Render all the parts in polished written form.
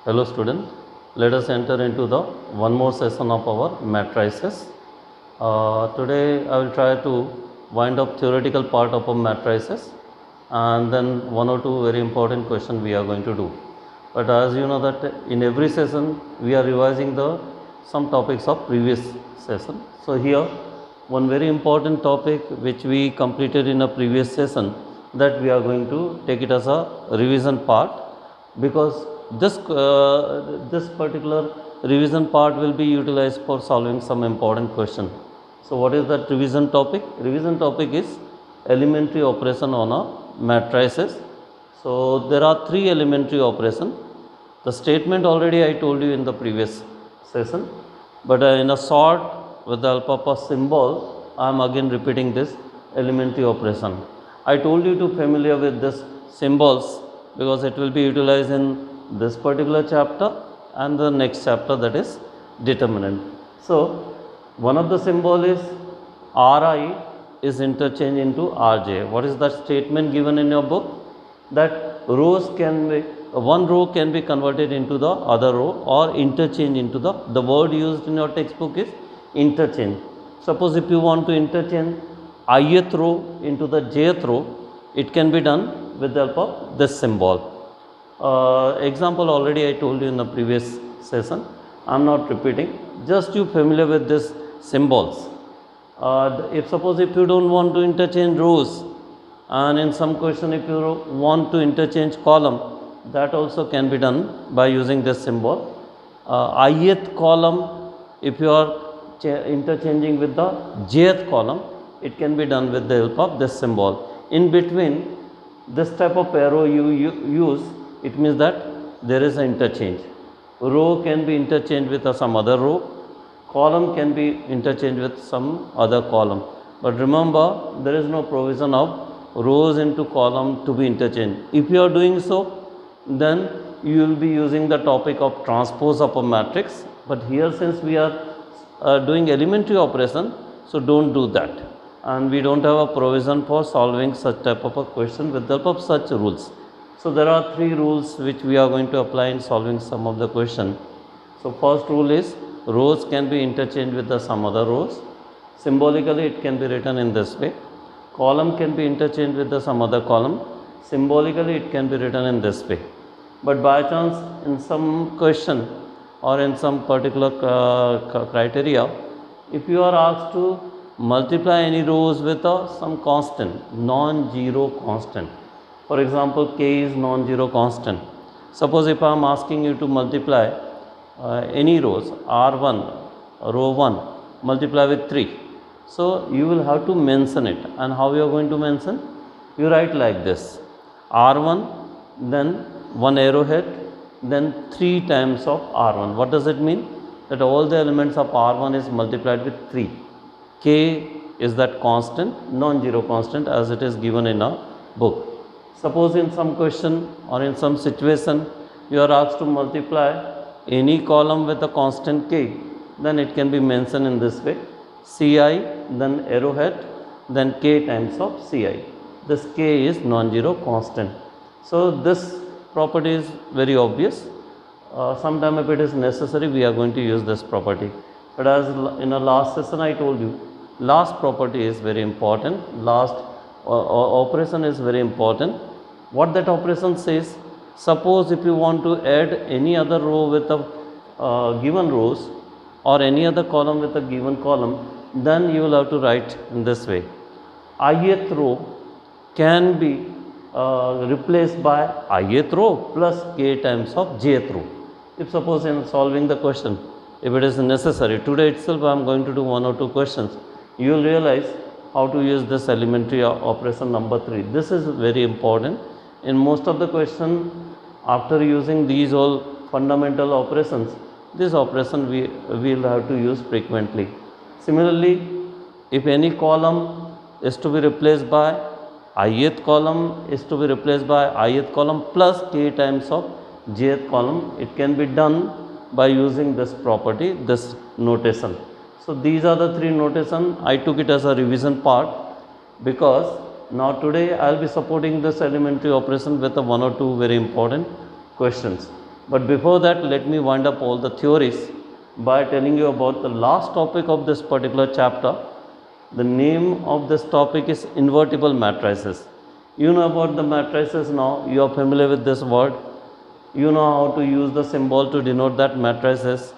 Hello student, let us enter into the one more session of our matrices. Today I will try to wind up theoretical part of a matrices and then one or two very important questions we are going to do. But as you know that in every session we are revising the some topics of previous session. So here one very important topic which we completed in a previous session, that we are going to take it as a revision part, because this particular revision part will be utilized for solving some important question. So what is that revision topic? Revision topic is elementary operation on a matrices. So there are three elementary operation. The statement already I told you in the previous session, but in a short, with the help of a symbol, I am again repeating this elementary operation. I told you to familiar with this symbols because it will be utilized in this particular chapter and the next chapter, that is determinant. So one of the symbol is Ri is interchanged into Rj. What is the statement given in your book? That rows can be, one row can be converted into the other row or interchange into the word used in your textbook is interchange. Suppose if you want to interchange ith row into the jth row, it can be done with the help of this symbol. Example already I told you in the previous session, I am not repeating, just you familiar with this symbols. If suppose if you don't want to interchange rows, and in some question if you want to interchange column, that also can be done by using this symbol. Ith column, if you are interchanging with the jth column, it can be done with the help of this symbol. In between this type of arrow you use, it means that there is an interchange. Row can be interchanged with some other row, column can be interchanged with some other column. But remember, there is no provision of rows into column to be interchanged. If you are doing so, then you will be using the topic of transpose of a matrix. But here, since we are doing elementary operation, so don't do that. And we don't have a provision for solving such type of a question with the help of such rules. So there are three rules which we are going to apply in solving some of the question. So first rule is rows can be interchanged with some other rows. Symbolically it can be written in this way. Column can be interchanged with some other column. Symbolically it can be written in this way. But by chance in some question or in some particular criteria, if you are asked to multiply any rows with some constant, non-zero constant. For example, k is non-zero constant. Suppose if I am asking you to multiply any rows, R1, row 1, multiply with 3. So you will have to mention it. And how you are going to mention? You write like this: R1, then one arrowhead, then 3 times of R1. What does it mean? That all the elements of R1 is multiplied with 3. K is that constant, non-zero constant, as it is given in a book. Suppose in some question or in some situation you are asked to multiply any column with a constant k, then it can be mentioned in this way: Ci, then arrowhead, then k times of Ci. This k is non-zero constant. So this property is very obvious. Sometime if it is necessary, we are going to use this property. But as in a last session I told you, last property is very important. Last operation is very important. What that operation says: suppose if you want to add any other row with a given rows or any other column with a given column, then you will have to write in this way: ith row can be replaced by ith row plus k times of jth row. If suppose in solving the question, if it is necessary, today itself I am going to do one or two questions, you will realize how to use this elementary operation number 3. This is very important. In most of the question, after using these all fundamental operations, this operation we will have to use frequently. Similarly, if any column is to be replaced by ith column is to be replaced by ith column plus k times of jth column, it can be done by using this property, this notation. So these are the three notation. I took it as a revision part because now today I will be supporting this elementary operation with one or two very important questions. But before that, let me wind up all the theories by telling you about the last topic of this particular chapter. The name of this topic is invertible matrices. You know about the matrices now, you are familiar with this word. You know how to use the symbol to denote that matrices.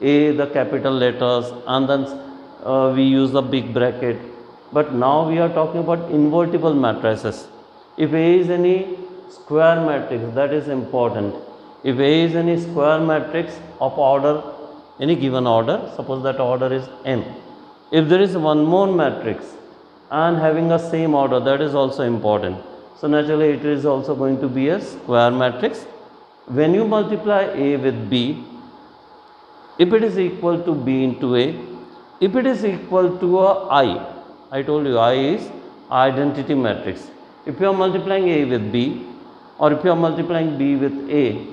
A, the capital letters, and then we use the big bracket. But now we are talking about invertible matrices. If A is any square matrix, that is important. If A is any square matrix of order, any given order, suppose that order is n. If there is one more matrix and having a same order, that is also important. So naturally it is also going to be a square matrix. When you multiply A with B, if it is equal to B into A, if it is equal to a I told you I is identity matrix. If you are multiplying A with B or if you are multiplying B with A,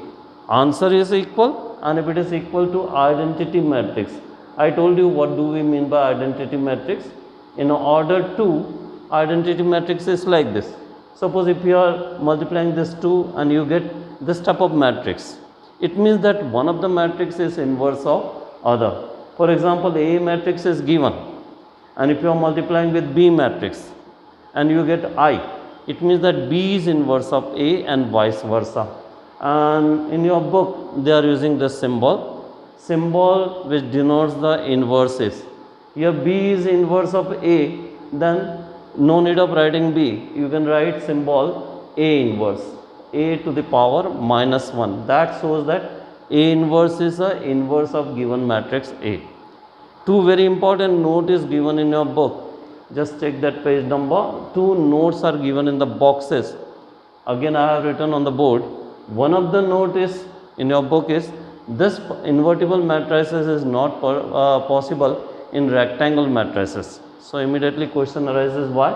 answer is equal, and if it is equal to identity matrix. I told you what do we mean by identity matrix. In order 2, identity matrix is like this. Suppose if you are multiplying this 2 and you get this type of matrix, it means that one of the matrix is inverse of other. For example, A matrix is given, and if you are multiplying with B matrix and you get I, it means that B is inverse of A and vice versa. And in your book they are using this symbol which denotes the inverses. Here B is inverse of A, then no need of writing B, you can write symbol A inverse, A to the power minus 1. That shows that A inverse is a inverse of given matrix A. Two very important note is given in your book. Just check that page number. Two notes are given in the boxes. Again I have written on the board. One of the note is in your book is this invertible matrices is not possible in rectangle matrices. So immediately question arises, why?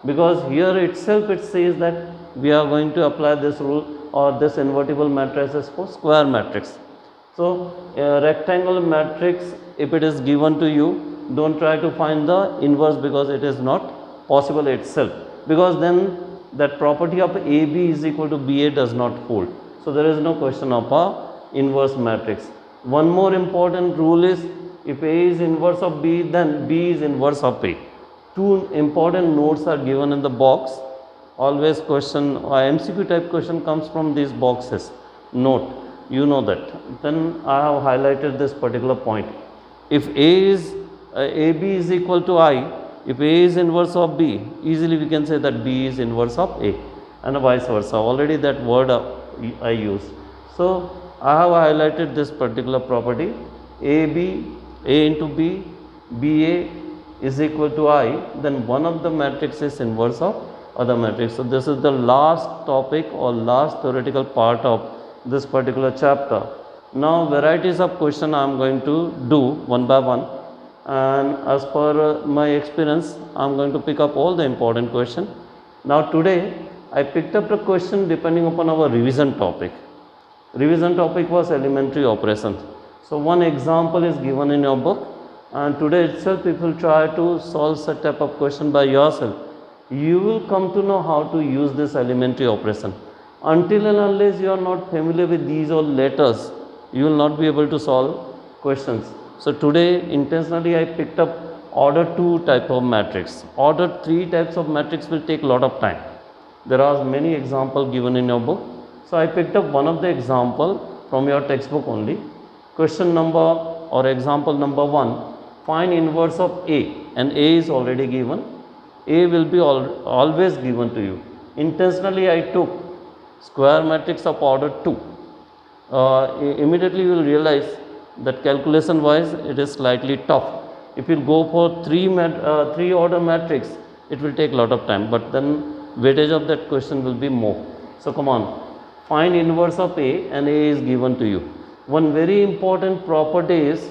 Because here itself it says that we are going to apply this rule or this invertible matrices for square matrix. So a rectangle matrix, if it is given to you, don't try to find the inverse because it is not possible itself, because then that property of AB is equal to BA does not hold. So there is no question of a inverse matrix. One more important rule is, if A is inverse of B, then B is inverse of A. Two important notes are given in the box. Always question MCQ type question comes from these boxes. Note, you know that. Then I have highlighted this particular point. If A is AB is equal to I, if A is inverse of B, easily we can say that B is inverse of A, and vice versa. Already that word I used. So I have highlighted this particular property. AB, A into B, BA is equal to I, then one of the matrix is inverse of other matrix. So this is the last topic or last theoretical part of this particular chapter. Now varieties of question I am going to do one by one, and as per my experience I am going to pick up all the important question. Now today I picked up the question depending upon our revision topic. Revision topic was elementary operations. So one example is given in your book, and today itself if you will try to solve such type of question by yourself, you will come to know how to use this elementary operation. Until and unless you are not familiar with these all letters, you will not be able to solve questions. So today intentionally I picked up order 2 type of matrix. Order 3 types of matrix will take lot of time. There are many examples given in your book. So I picked up one of the example from your textbook only. Question number or example number 1, find inverse of A, and A is already given. A will be always given to you. Intentionally I took square matrix of order 2. Immediately you will realize that calculation wise it is slightly tough. If you go for 3 order matrix, it will take lot of time, but then weightage of that question will be more. So come on, find inverse of A, and A is given to you. One very important property is,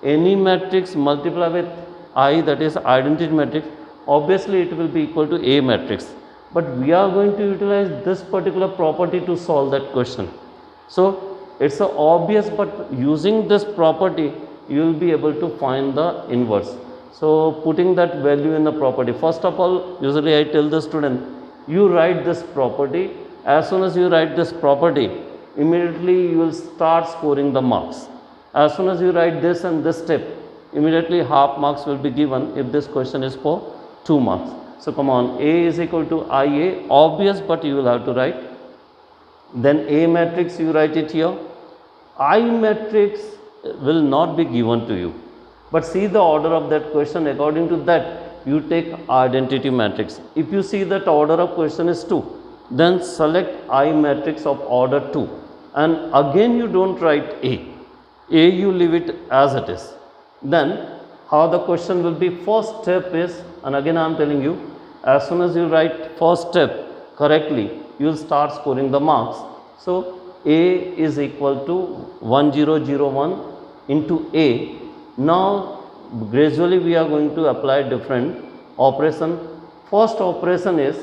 any matrix multiply with I, that is identity matrix, obviously it will be equal to A matrix. But we are going to utilize this particular property to solve that question. So it's obvious, but using this property you will be able to find the inverse. So putting that value in the property, first of all usually I tell the student, you write this property. As soon as you write this property, immediately you will start scoring the marks. As soon as you write this and this step, immediately half marks will be given if this question is for 2 marks. So come on, A is equal to IA, obvious, but you will have to write. Then A matrix, you write it here. I matrix will not be given to you, but see the order of that question. According to that, you take identity matrix. If you see that order of question is 2, then select I matrix of order 2, and again you don't write A. A you leave it as it is. Then how the question will be, first step is, and again I am telling you, as soon as you write first step correctly, you will start scoring the marks. So A is equal to 1001 into A. Now gradually we are going to apply different operation. First operation is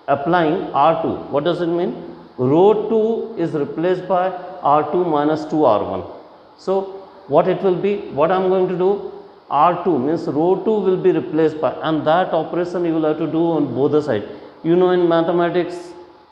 applying R2. What does it mean? Row 2 is replaced by R2 minus 2R1. So what it will be, what I am going to do, R2 means row 2 will be replaced by, and that operation you will have to do on both the sides. You know, in mathematics,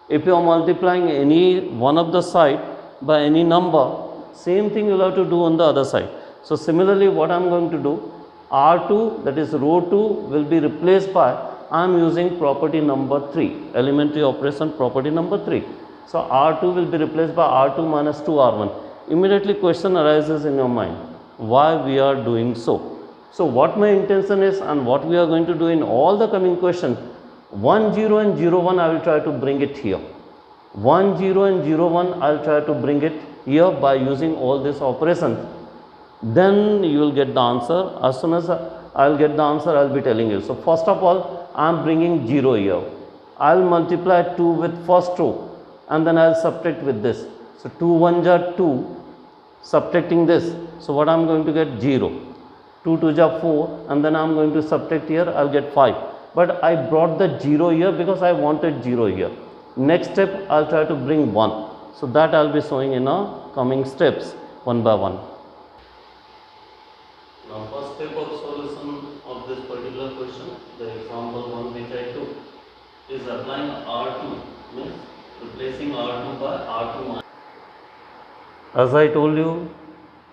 if you are multiplying any one of the side by any number, same thing you will have to do on the other side. So similarly, what I am going to do, R2, that is row 2 will be replaced by, I am using property number 3, elementary operation property number 3. So R2 will be replaced by R2 minus 2R1. Immediately question arises in your mind, why we are doing so. So what my intention is and what we are going to do in all the coming questions, 1 0 and 0 1 I will try to bring it here. 1 0 and 0 1 I will try to bring it here by using all these operations. Then you will get the answer. As soon as I will get the answer, I will be telling you. So first of all, I am bringing 0 here. I will multiply 2 with first row and then I will subtract with this. So 2 1 are 2, subtracting this. So what I am going to get, 0. 2 2 are 4, and then I am going to subtract here, I will get 5. But I brought the 0 here because I wanted 0 here. Next step, I will try to bring 1. So that I will be showing in our coming steps, one by one. Now first step of solution of this particular question, the example one which I took, is applying R2, means replacing R2 by R2 minus. As I told you,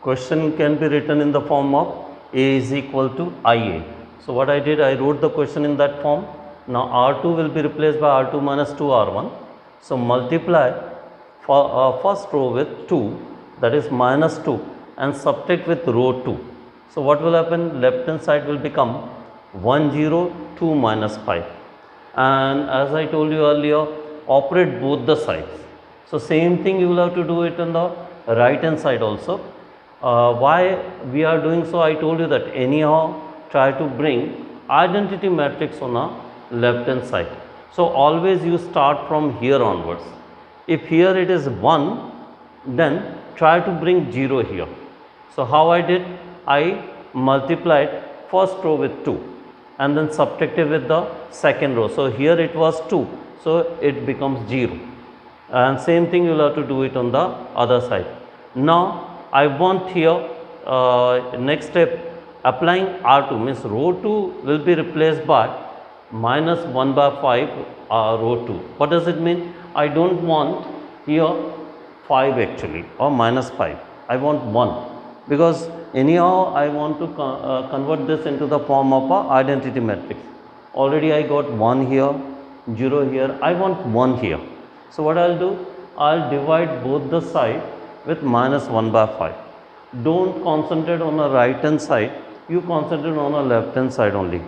question can be written in the form of A is equal to IA. So what I did, I wrote the question in that form. Now R2 will be replaced by R2 minus 2R1. So multiply for first row with 2, that is minus 2, and subtract with row 2. So what will happen? Left hand side will become 1 0 2 minus 5. And as I told you earlier, operate both the sides. So same thing you will have to do it on the right hand side also. Why we are doing so, I told you that anyhow try to bring identity matrix on a left hand side. So always you start from here onwards. If here it is 1, then try to bring 0 here. So how I did, I multiplied first row with 2 and then subtracted with the second row. So here it was 2, so it becomes 0, and same thing you will have to do it on the other side. Now I want here next step, applying R2 means row 2 will be replaced by minus 1 by 5 row 2. What does it mean? I don't want here 5 actually, or minus 5. I want 1, because anyhow I want to convert this into the form of a identity matrix. Already I got 1 here, 0 here, I want 1 here. So what I will do, I will divide both the side with minus 1 by 5. Don't concentrate on the right hand side, you concentrate on the left hand side only.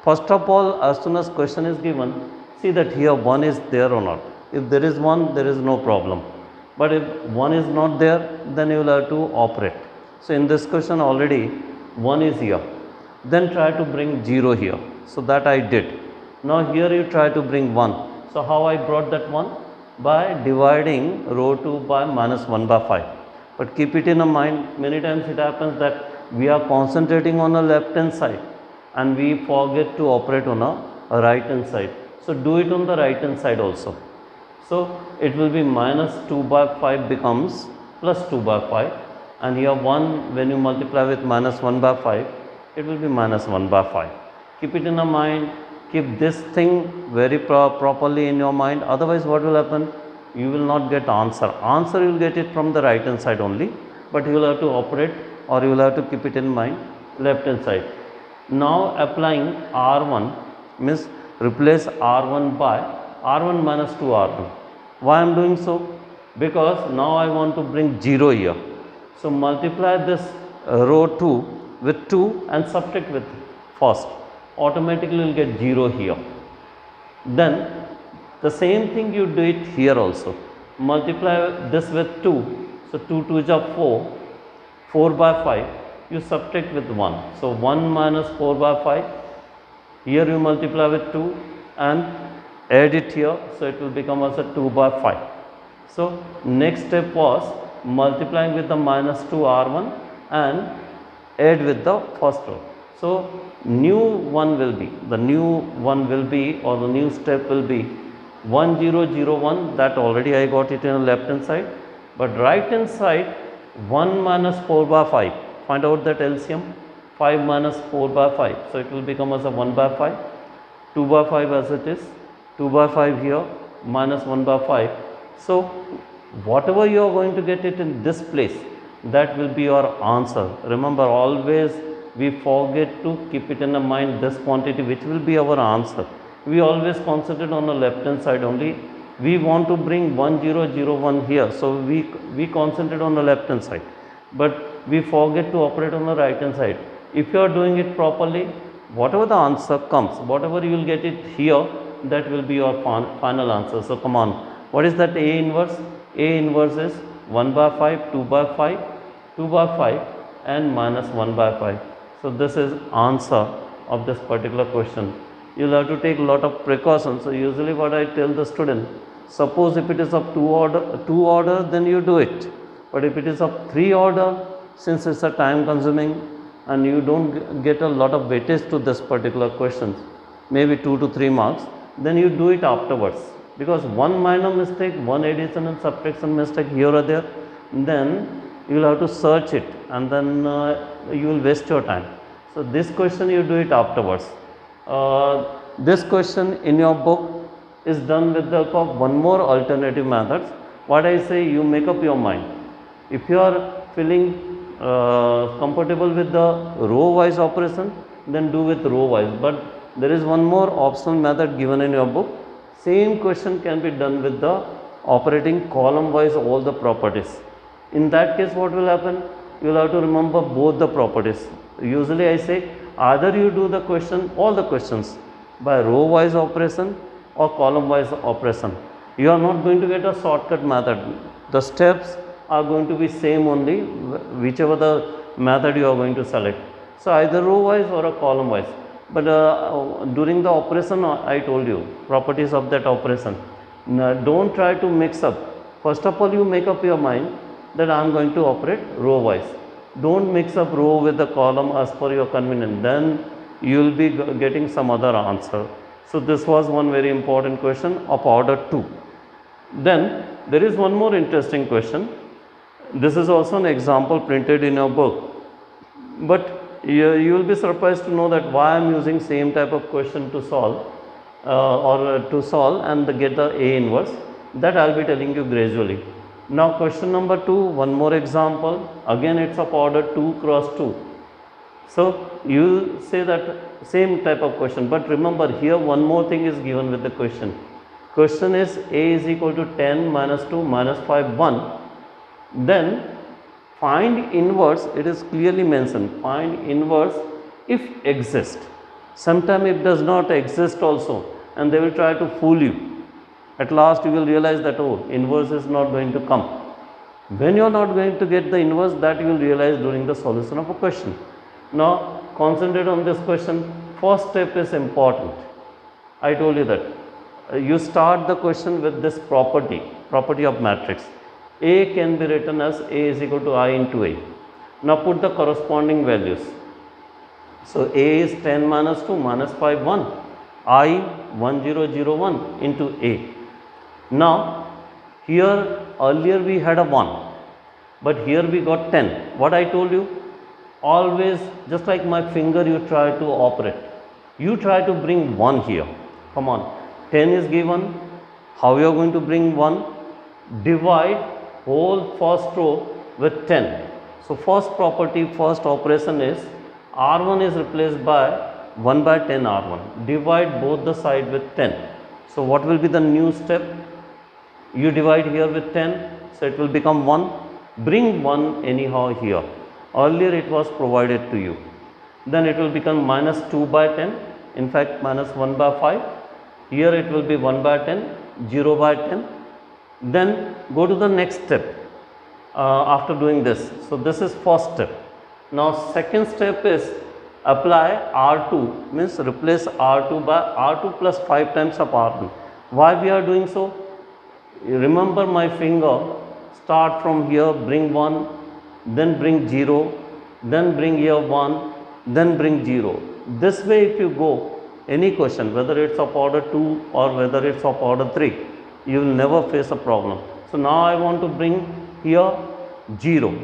First of all, as soon as question is given, see that here 1 is there or not. If there is 1, there is no problem. But if 1 is not there, then you will have to operate. So in this question already 1 is here. Then try to bring 0 here. So that I did. Now here you try to bring 1. So how I brought that 1? By dividing row 2 by minus 1 by 5. But keep it in mind, many times it happens that we are concentrating on the left hand side and we forget to operate on a right hand side. So do it on the right hand side also. So it will be minus 2 by 5 becomes plus 2 by 5, and here 1 when you multiply with minus 1 by 5, it will be minus 1 by 5. Keep it in mind, keep this thing very properly in your mind, otherwise what will happen? you will not get answer. Answer you will get it from the right hand side only, but you will have to operate, or you will have to keep it in mind left hand side. Now applying R1 means replace R1 by R1 minus 2R1. Why I am doing so? Because now I want to bring 0 here. So multiply this row 2 with 2 and subtract with first. Automatically you will get 0 here. Then the same thing you do it here also. Multiply this with 2. So 2 2s are 4. 4 by 5. You subtract with 1. So 1 minus 4 by 5. Here you multiply with 2 and add it here. So it will become as a 2 by 5. So next step was multiplying with the minus 2 R1 and add with the first row. So new one will be, the new one will be, or the new step will be 1 0 0 1, that already I got it in the left hand side, but right hand side 1 minus 4 by 5, find out that LCM, 5 minus 4 by 5, so it will become as a 1 by 5, 2 by 5 as it is, 2 by 5 here minus 1 by 5. So whatever you are going to get it in this place, that will be your answer. Remember, always we forget to keep it in the mind this quantity which will be our answer. We always concentrate on the left hand side only. We want to bring 1 0 0 1 here, so we concentrate on the left hand side, but we forget to operate on the right hand side. If you are doing it properly, whatever the answer comes, whatever you will get it here, that will be your final answer. So come on, what is that A inverse? A inverse is 1 by 5, 2 by 5, 2 by 5 and minus 1 by 5. So this is answer of this particular question. You will have to take a lot of precautions. So usually what I tell the student, suppose if it is of 2 order, then you do it. But if it is of 3 order, since it's a time consuming and you don't get a lot of weightage to this particular question, maybe 2 to 3 marks, then you do it afterwards. Because one minor mistake, one addition and subtraction mistake here or there, then you will have to search it and then you will waste your time. So this question you do it afterwards. This question in your book is done with the help of one more alternative methods. What I say, you make up your mind. If you are feeling comfortable with the row wise operation, then do with row wise. But there is one more optional method given in your book. Same question can be done with the operating column wise all the properties. In that case, what will happen? You will have to remember both the properties. Usually I say either you do the question, all the questions by row wise operation or column wise operation. You are not going to get a shortcut method. The steps are going to be same only, whichever the method you are going to select. So either row wise or a column wise. But during the operation, I told you properties of that operation. Now, don't try to mix up. First of all, you make up your mind that I am going to operate row wise. Don't mix up row with the column as per your convenience. Then you will be getting some other answer. So this was one very important question of order 2. Then there is one more interesting question. This is also an example printed in your book. But you will be surprised to know that why I am using same type of question to solve and get the A inverse. That I will be telling you gradually. Now question number 2, one more example. Again it's of order 2 cross 2. So you say that same type of question, but remember here one more thing is given with the question. Question is A is equal to 10 minus 2 minus 5 1. Then find inverse, it is clearly mentioned, find inverse if exist. Sometime it does not exist also, and they will try to fool you. At last you will realize that, oh, inverse is not going to come. When you are not going to get the inverse, that you will realize during the solution of a question. Now concentrate on this question. First step is important. I told you that. You start the question with this property of matrix. A can be written as A is equal to I into A. Now put the corresponding values. So A is 10 minus 2 minus 5 1. I 1 0 0 1 into A. Now here earlier we had a 1, but here we got 10. What I told you, always just like my finger you try to operate. You try to bring 1 here. Come on, 10 is given. How you are going to bring 1? divide whole first row with 10. So first property, first operation is R1 is replaced by 1 by 10 R1. Divide both the side with 10. So what will be the new step? You divide here with 10, so it will become 1. Bring 1 anyhow here. Earlier it was provided to you. Then it will become minus 2 by 10, in fact minus 1 by 5. Here it will be 1 by 10, 0 by 10. Then go to the next step after doing this. So this is first step. Now second step is apply R2, means replace R2 by R2 plus 5 times of R1. Why we are doing so? Remember my finger, start from here, bring 1, then bring 0, then bring here 1, then bring 0. This way if you go, any question, whether it's of order 2 or whether it's of order 3, you will never face a problem. So now I want to bring here 0.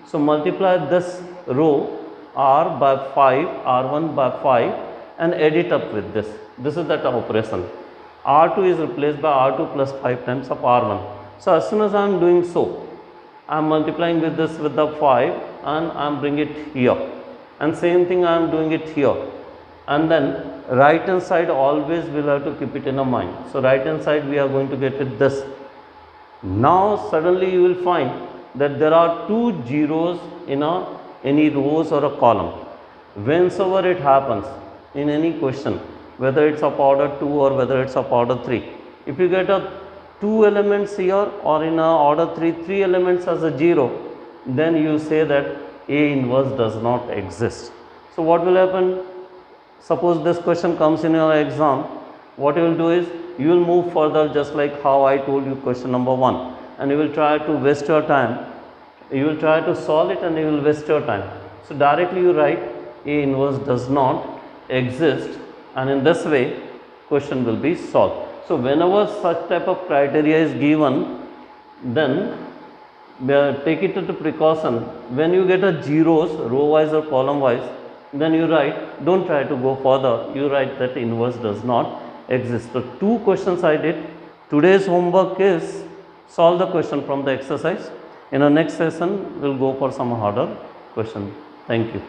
So multiply this row R by 5, R1 by 5 and add it up with this. This is that operation. R2 is replaced by R2 plus 5 times of R1. So as soon as I am doing so, I am multiplying with this with the 5 and I am bringing it here. And same thing I am doing it here. And then right hand side always we'll have to keep it in a mind. So right hand side we are going to get with this. Now suddenly you will find that there are 2 zeros in any rows or a column. Whenever it happens in any question, whether it's of order 2 or whether it's of order 3, if you get a 2 elements here or in a order 3 elements as a 0, then you say that A inverse does not exist. So what will happen? Suppose this question comes in your exam, what you will do is you will move further just like how I told you question number 1, and you will try to waste your time. You will try to solve it and you will waste your time. So directly you write A inverse does not exist, and in this way question will be solved. So whenever such type of criteria is given, then take it into precaution. When you get a zeros row wise or column wise, then you write, don't try to go further, you write that inverse does not exist. So 2 questions I did. Today's homework is solve the question from the exercise. In our next session, we will go for some harder question. Thank you.